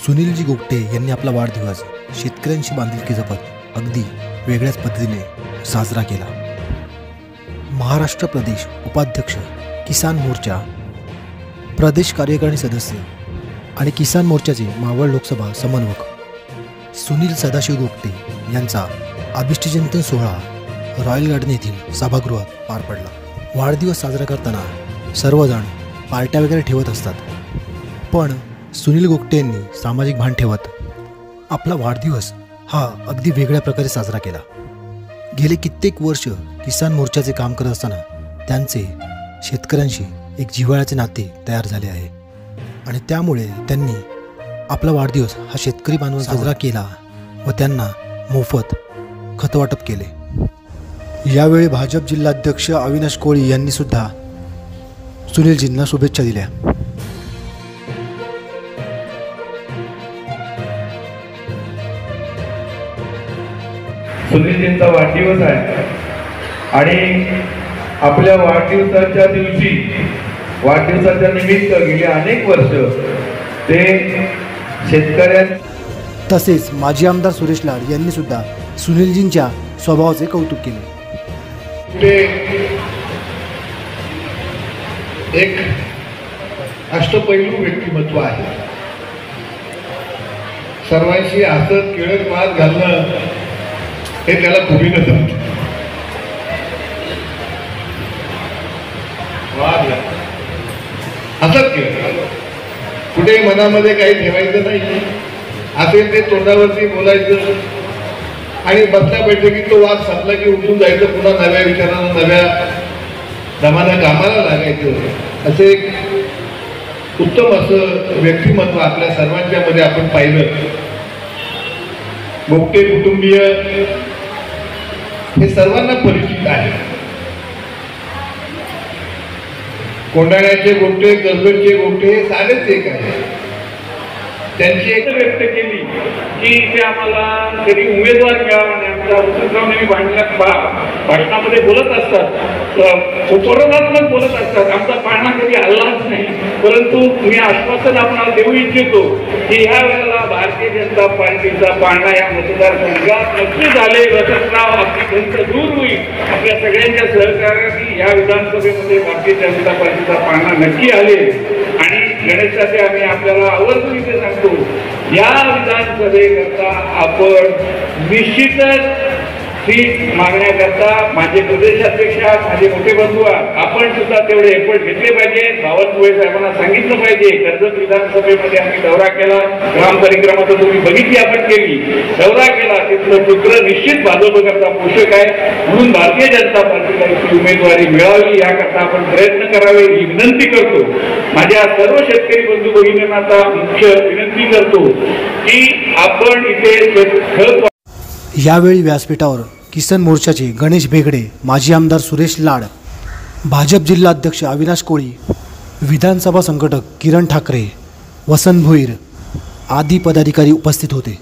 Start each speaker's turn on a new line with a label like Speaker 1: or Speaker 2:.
Speaker 1: सुनीलजी गोगटे यांनी आपला वाढदिवस शेतकऱ्यांशी बांधिलकी जपत अगदी वेगळ्याच पद्धतीने साजरा केला। महाराष्ट्र प्रदेश उपाध्यक्ष, किसान मोर्चा प्रदेश कार्यकारिणी सदस्य आणि किसान मोर्चाचे मावळ लोकसभा समन्वयक सुनील सदाशिव गोगटे यांचा अभिष्टचिंतन सोहळा रॉयल गार्डन येथील सभागृहात पार पडला। वाढदिवस साजरा करताना सर्वजण पार्ट्या वगैरे ठेवत असतात, पण सुनील गोगटे यांनी सामाजिक भान ठेवत आपला वाढदिवस हा अगदी वेगळ्या प्रकारे साजरा केला। गेले कित्येक वर्ष किसान मोर्चाचे काम करत असताना त्यांचे शेतकऱ्यांशी एक जिव्हाळ्याचे नाते तयार झाले आहे आणि त्यामुळे त्यांनी आपला वाढदिवस हा शेतकरी बांधवांना साजरा केला व त्यांना मोफत खत वाटप केले। यावेळी भाजप जिल्हाध्यक्ष अविनाश कोळी यांनी सुद्धा सुनीलजींना शुभेच्छा दिल्या।
Speaker 2: सुनीलजींचा वाढदिवस आहे आणि आपल्या वाढदिवसाच्या दिवशी वाढदिवसाच्या निमित्त गेली अनेक वर्ष ते शेतकऱ्यां
Speaker 1: तसेच माजी आमदार सुरेश लाड यांनी सुद्धा सुनीलजींच्या स्वभावाचे कौतुक केले।
Speaker 3: ते एक अष्टपैलू व्यक्तिमत्व आहे। सर्वांशी हसत खेळत वाद घालणं हे त्याला खुबीनं जमतं। हसत खेळत कुठे मनामध्ये काही ठेवायचं नाही, असेल ते तोंडावरती बोलायचं आणि बसल्या बैठकीत तो वाद संपला की उठून जायचं, पुन्हा नव्या विचारांना नव्या दमानं कामाला लागायचं। असं एक उत्तम असं व्यक्तिमत्व आपल्या सर्वांच्या मध्ये आपण पाहिलं। गोगटे कुटुंबीय हे सर्वांना परिचित आहे। कोंडाण्याचे गोगटे, कर्जतचे गोगटे हे सारेच एक आहे।
Speaker 2: त्यांची एक व्यक्त केली की ते आम्हाला कधी उमेदवार मिळावा नाही। आमच्या वसंतराव भाषणामध्ये बोलत असतात, उपरोधात्मक बोलत असतात, आमचा पाळणा कधी हल्लाच नाही, परंतु मी आश्वासन आपल्याला देऊ इच्छितो की ह्या वेळेला भारतीय जनता पार्टीचा पाळणा या मतदारसंघात नक्की झाले। वसंतराव आपली खंत दूर होईल। आपल्या सगळ्यांच्या सहकार्याने या विधानसभेमध्ये भारतीय जनता पार्टीचा पाळणा नक्की आले आणि गणेशसाठी आम्ही आपल्याला आवर्जून इथे सांगतो, या विधानसभेकरता आपण निश्चितच सीट मागण्याकरता माझे प्रदेशाध्यक्ष, माझे मोठे बंधू, आपण सुद्धा तेवढे एफर्ट घेतले पाहिजे। बावनकुळे साहेबांना सांगितलं पाहिजे। कर्जत विधानसभेमध्ये आम्ही दौरा केला, ग्राम परिक्रमा तर तुम्ही बघितली, आपण केली, दौरा केला, तिथलं चित्र निश्चित भाजपकरता पोषक आहे। म्हणून भारतीय जनता पार्टीला इथे उमेदवारी मिळावी याकरता आपण प्रयत्न करावे ही विनंती करतो। माझ्या सर्व शेतकरी बंधू भगिनींना आता मुख्य विनंती करतो की आपण इथे
Speaker 1: यावेळी व्यासपीठावर किसान मोर्चाचे गणेश भेगडे, माजी आमदार सुरेश लाड, भाजप जिल्हाध्यक्ष अविनाश कोळी, विधानसभा संघटक किरण ठाकरे, वसंत भोईर आदी पदाधिकारी उपस्थित होते।